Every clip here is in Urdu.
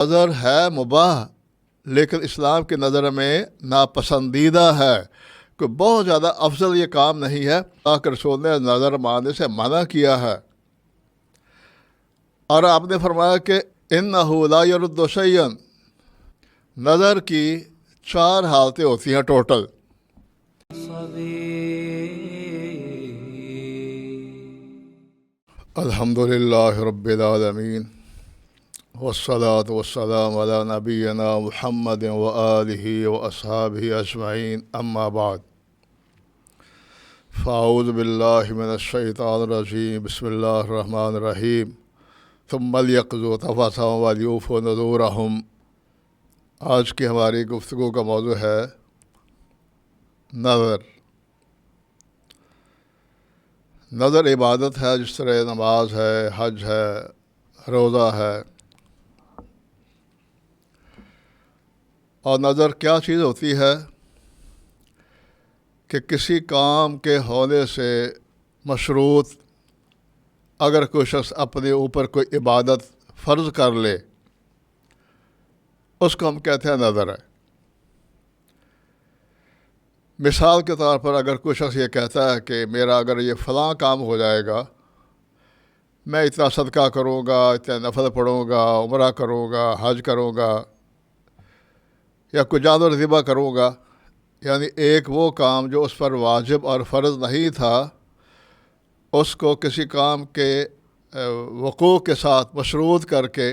نظر ہے مباح لیکن اسلام کی نظر میں ناپسندیدہ ہے، کوئی بہت زیادہ افضل یہ کام نہیں ہے۔ اللہ کے رسول نے نظر ماننے سے منع کیا ہے، اور آپ نے فرمایا کہ انہ لا یرد شیئا، نظر کی 4 حالتیں ہوتی ہیں ٹوٹل۔ الحمدللہ رب العالمین، والصلاة والسلام علی نبینا محمد وآلہ واصحابہ اجمعین، اما بعد، فاعوذ باللہ من الشیطان الرجیم، بسم اللہ الرحمن الرحیم، ثم لیقضوا تفثهم ولیوفوا نذورهم۔ آج کی ہماری گفتگو کا موضوع ہے نظر۔ نظر عبادت ہے، جس طرح نماز ہے، حج ہے، روزہ ہے۔ اور نظر کیا چیز ہوتی ہے کہ کسی کام کے ہونے سے مشروط اگر کوئی شخص اپنے اوپر کوئی عبادت فرض کر لے، اس کو ہم کہتے ہیں نظر ہے۔ مثال کے طور پر اگر کوئی شخص یہ کہتا ہے کہ میرا اگر یہ فلاں کام ہو جائے گا، میں اتنا صدقہ کروں گا، اتنا نفل پڑھوں گا، عمرہ کروں گا، حج کروں گا، یا کوئی جانور ذبح کروں گا، یعنی ایک وہ کام جو اس پر واجب اور فرض نہیں تھا، اس کو کسی کام کے وقوع کے ساتھ مشروط کر کے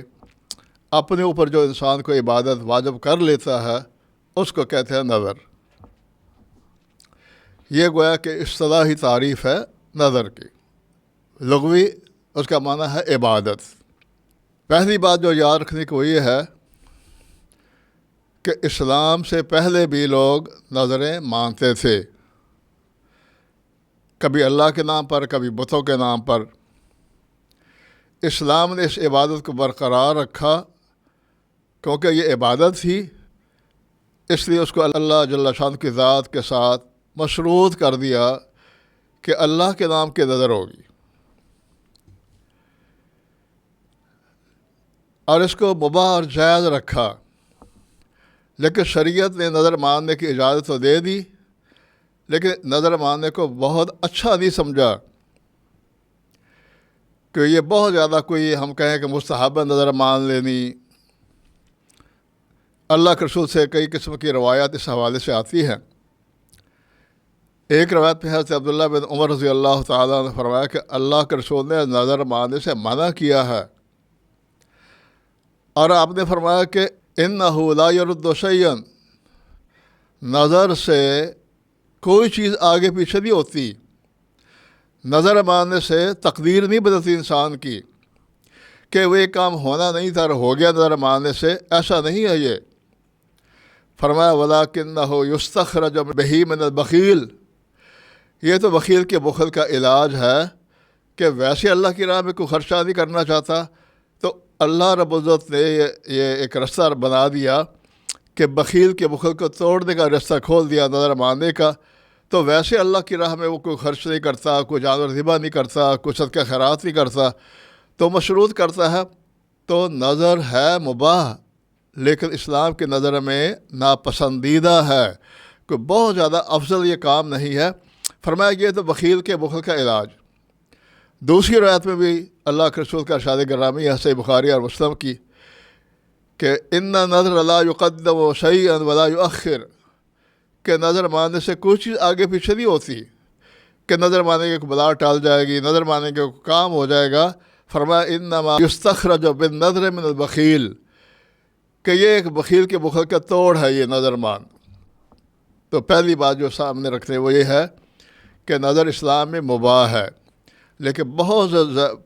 اپنے اوپر جو انسان کو عبادت واجب کر لیتا ہے، اس کو کہتے ہیں نظر۔ یہ گویا کہ اصطلاحی تعریف ہے نظر کی، لغوی اس کا معنی ہے عبادت۔ پہلی بات جو یاد رکھنے کو یہ ہے کہ اسلام سے پہلے بھی لوگ نظریں مانتے تھے، کبھی اللہ کے نام پر، کبھی بتوں کے نام پر۔ اسلام نے اس عبادت کو برقرار رکھا کیونکہ یہ عبادت تھی، اس لیے اس کو اللہ جل شان کی ذات کے ساتھ مشروط کر دیا کہ اللہ کے نام کی نظر ہوگی، اور اس کو مباح اور جائز رکھا۔ لیکن شریعت نے نظر ماننے کی اجازت تو دے دی، لیکن نظر ماننے کو بہت اچھا نہیں سمجھا کہ یہ بہت زیادہ کوئی ہم کہیں کہ مستحب نظر مان لینی۔ اللہ کے رسول سے کئی قسم کی روایات اس حوالے سے آتی ہیں۔ ایک روایت پہ حضرت عبداللہ بن عمر رضی اللہ تعالیٰ نے فرمایا کہ اللہ کے رسول نے نظر ماننے سے منع کیا ہے، اور آپ نے فرمایا کہ انہ لا یرد شیئا، نظر سے کوئی چیز آگے پیچھے نہیں ہوتی۔ نظر ماننے سے تقدیر نہیں بدلتی انسان کی کہ وہ ایک کام ہونا نہیں تھا اور ہو گیا نظر ماننے سے، ایسا نہیں ہے یہ۔ فرمایا وَلَٰكِنَّهُ يُسْتَخْرَجُ بِهِ مِنَ الْبَخِيلِ، یہ تو بخیل کے بخل کا علاج ہے کہ ویسے اللہ کی راہ میں کوئی خرچہ نہیں کرنا چاہتا، تو اللہ رب العزت نے یہ ایک رستہ بنا دیا کہ بخیل کے بخل کو توڑنے کا رستہ کھول دیا نظر ماننے کا۔ تو ویسے اللہ کی راہ میں وہ کوئی خرچ نہیں کرتا، کوئی جانور ذبح نہیں کرتا، کوئی صدقہ خیرات نہیں کرتا، تو مشروط کرتا ہے۔ تو نظر ہے مباح لیکن اسلام کی نظر میں ناپسندیدہ ہے، کوئی بہت زیادہ افضل یہ کام نہیں ہے۔ فرمایا یہ تو بخیل کے بخل کا علاج۔ دوسری روایت میں بھی اللہ کے رسول کا ارشاد گرامی ہے، صحیح بخاری اور مسلم کی، کہ ان نظر لا یقدم شیئا ولا یؤخر، کہ نظر ماننے سے کوئی چیز آگے پیچھے نہیں ہوتی کہ نظر ماننے کے کوئی بلا ٹال جائے گی، نظر ماننے کے کوئی کام ہو جائے گا۔ فرمایا انما یستخرج بالنظر من البخیل، کہ یہ ایک بخیل کے بخل کا توڑ ہے یہ نظر مان۔ تو پہلی بات جو سامنے رکھتے وہ یہ ہے کہ نظر اسلام میں مباح ہے، لیکن بہت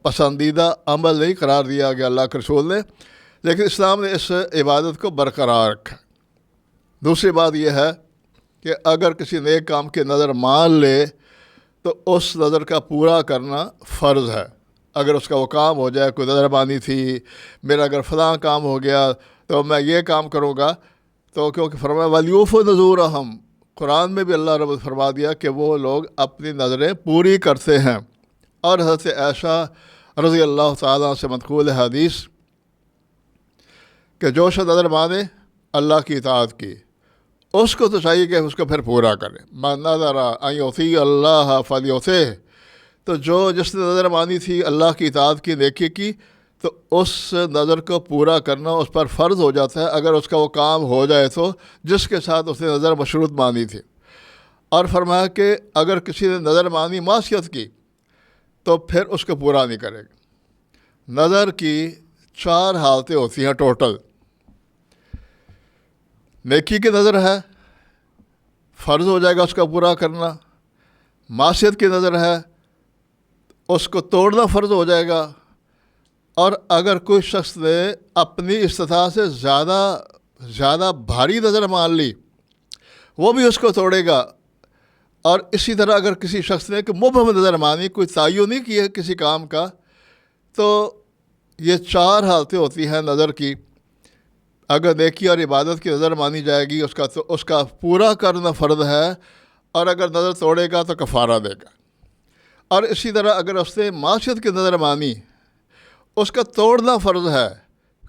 پسندیدہ عمل نہیں قرار دیا گیا اللہ کے رسول نے، لیکن اسلام نے اس عبادت کو برقرار رکھا۔ دوسری بات یہ ہے کہ اگر کسی نیک کام کی نظر مان لے تو اس نظر کا پورا کرنا فرض ہے۔ اگر اس کا وہ کام ہو جائے، کوئی نظر مانی تھی میرا اگر فلاں کام ہو گیا تو میں یہ کام کروں گا، تو کیونکہ فرمایا وَلْيُوفُوا نُذُورَهُمْ، قرآن میں بھی اللہ رب فرما دیا کہ وہ لوگ اپنی نظریں پوری کرتے ہیں۔ اور حضرت عائشہ رضی اللہ تعالیٰ سے منقول حدیث کہ جو شخص نظر مانے اللہ کی اطاعت کی، اس کو تو چاہیے کہ اس کو پھر پورا کرے۔ من نظر ان یطیع اللہ فلیطعہ، تو جس نے نظر مانی تھی اللہ کی اطاعت کی، نیکی کی، تو اس نظر کو پورا کرنا اس پر فرض ہو جاتا ہے اگر اس کا وہ کام ہو جائے تو جس کے ساتھ اس نے نظر مشروط مانی تھی۔ اور فرمایا کہ اگر کسی نے نظر مانی معصیت کی تو پھر اس کو پورا نہیں کرے گا۔ نظر کی 4 حالتیں ہوتی ہیں ٹوٹل۔ نیکی کی نظر ہے، فرض ہو جائے گا اس کا پورا کرنا۔ معصیت کی نظر ہے، اس کو توڑنا فرض ہو جائے گا۔ اور اگر کوئی شخص نے اپنی استطاعت سے زیادہ بھاری نظر مان لی، وہ بھی اس کو توڑے گا۔ اور اسی طرح اگر کسی شخص نے کہ مبہم نظر مانی، کوئی تعین نہیں کی ہے کسی کام کا، تو یہ 4 حالتیں ہوتی ہیں نظر کی۔ اگر نیکی اور عبادت کی نظر مانی جائے گی، اس کا پورا کرنا فرض ہے، اور اگر نظر توڑے گا تو کفارہ دے گا۔ اور اسی طرح اگر اس نے معصیت کی نظر مانی، اس کا توڑنا فرض ہے،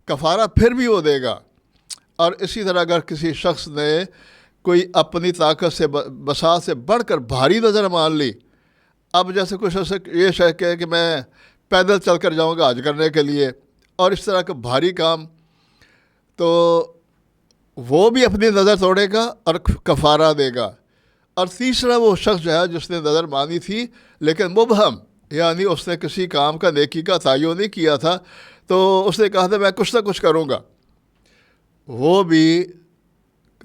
کفارہ پھر بھی وہ دے گا۔ اور اسی طرح اگر کسی شخص نے کوئی اپنی طاقت سے بساط سے بڑھ کر بھاری نظر مان لی، اب جیسے کچھ شخص یہ شے کہ میں پیدل چل کر جاؤں گا حج کرنے کے لیے، اور اس طرح کا بھاری کام، تو وہ بھی اپنی نظر توڑے گا اور کفارہ دے گا۔ اور تیسرا وہ شخص جو ہے جس نے نظر مانی تھی لیکن مبہم، یعنی اس نے کسی کام کا نیکی کا تعین نہیں کیا تھا، تو اس نے کہا تھا میں کچھ نہ کچھ کروں گا، وہ بھی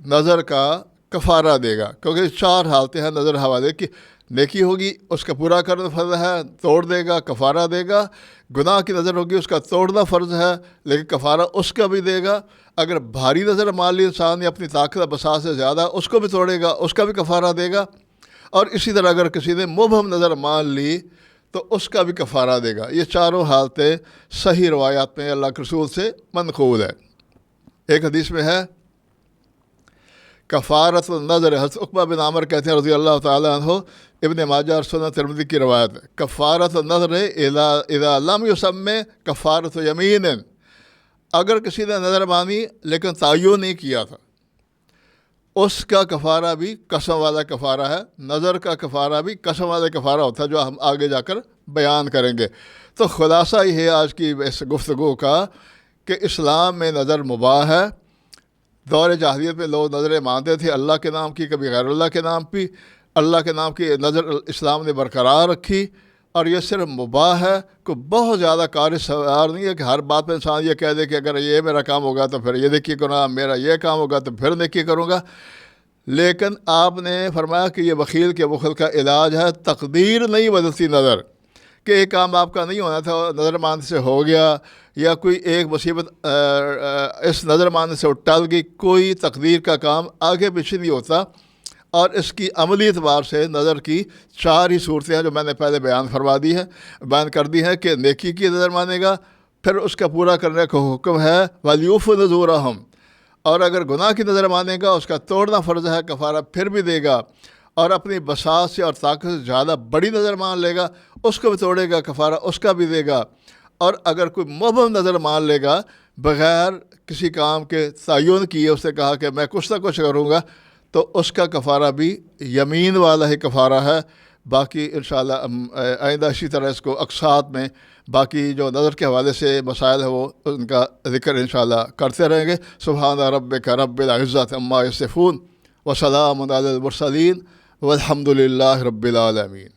نظر کا کفارہ دے گا۔ کیونکہ 4 حالتیں ہیں نظر حوالے کی۔ نیکی ہوگی اس کا پورا کرنا فرض ہے، توڑ دے گا، کفارہ دے گا۔ گناہ کی نظر ہوگی اس کا توڑنا فرض ہے لیکن کفارہ اس کا بھی دے گا۔ اگر بھاری نظر مان لی انسان نے اپنی طاقت بساط سے زیادہ، اس کو بھی توڑے گا، اس کا بھی کفارہ دے گا۔ اور اسی طرح اگر کسی نے مبہم نظر مان لی تو اس کا بھی کفارہ دے گا۔ یہ 4 حالتیں صحیح روایات میں اللہ کے رسول سے منقول ہے۔ ایک حدیث میں ہے کفارت النظر، حضرت عقبہ بن عامر کہتے ہیں رضی اللہ تعالیٰ عنہ، ابن ماجہ اور سنن ترمذی کی روایت ہے، کفارت النظر اذا لم یسمی کفارت یمین، اگر کسی نے نظر مانی لیکن تعین نہیں کیا تھا، اس کا کفارہ بھی قسم والا کفارہ ہے۔ نظر کا کفارہ بھی قسم والا کفارہ ہوتا ہے، جو ہم آگے جا کر بیان کریں گے۔ تو خلاصہ یہ ہے آج کی اس گفتگو کا کہ اسلام میں نظر مباح ہے۔ دور جاہلیت میں لوگ نظریں مانتے تھے اللہ کے نام کی، کبھی غیر اللہ کے نام پہ۔ اللہ کے نام کی نظر اسلام نے برقرار رکھی، اور یہ صرف مباح ہے، کوئی بہت زیادہ کار سوار نہیں ہے کہ ہر بات پہ انسان یہ کہہ دے کہ اگر یہ میرا کام ہوگا تو پھر یہ نیکی کروں گا، میرا یہ کام ہوگا تو پھر نیکی کروں گا۔ لیکن آپ نے فرمایا کہ یہ بخیل کے بخل کا علاج ہے، تقدیر نہیں بدلتی نظر، کہ ایک کام آپ کا نہیں ہونا تھا نظر مان سے ہو گیا، یا کوئی ایک مصیبت اس نظر مان سے ٹل گئی، کوئی تقدیر کا کام آگے پیچھے نہیں ہوتا۔ اور اس کی عملی اعتبار سے نظر کی 4 ہی صورتیں ہیں جو میں نے پہلے بیان کر دی ہیں کہ نیکی کی نظر مانے گا، پھر اس کا پورا کرنے کا حکم ہے وَلْيُوفُوا نُذُورَهُمْ، اور اگر گناہ کی نظر مانے گا اس کا توڑنا فرض ہے، کفارہ پھر بھی دے گا۔ اور اپنی بساط سے اور طاقت سے زیادہ بڑی نظر مان لے گا، اس کو بھی توڑے گا، کفارہ اس کا بھی دے گا۔ اور اگر کوئی مبہم نظر مان لے گا بغیر کسی کام کے تعین کیے، اس نے کہا کہ میں کچھ نہ کچھ کروں گا، تو اس کا کفارہ بھی یمین والا ہی کفارہ ہے۔ باقی انشاءاللہ آئندہ اسی طرح اس کو اقساط میں باقی جو نظر کے حوالے سے مسائل ہے وہ ان کا ذکر انشاءاللہ کرتے رہیں گے۔ سبحان ربک رب العزت عما یصفون وسلام علی المرسلین والحمد للہ رب العالمین۔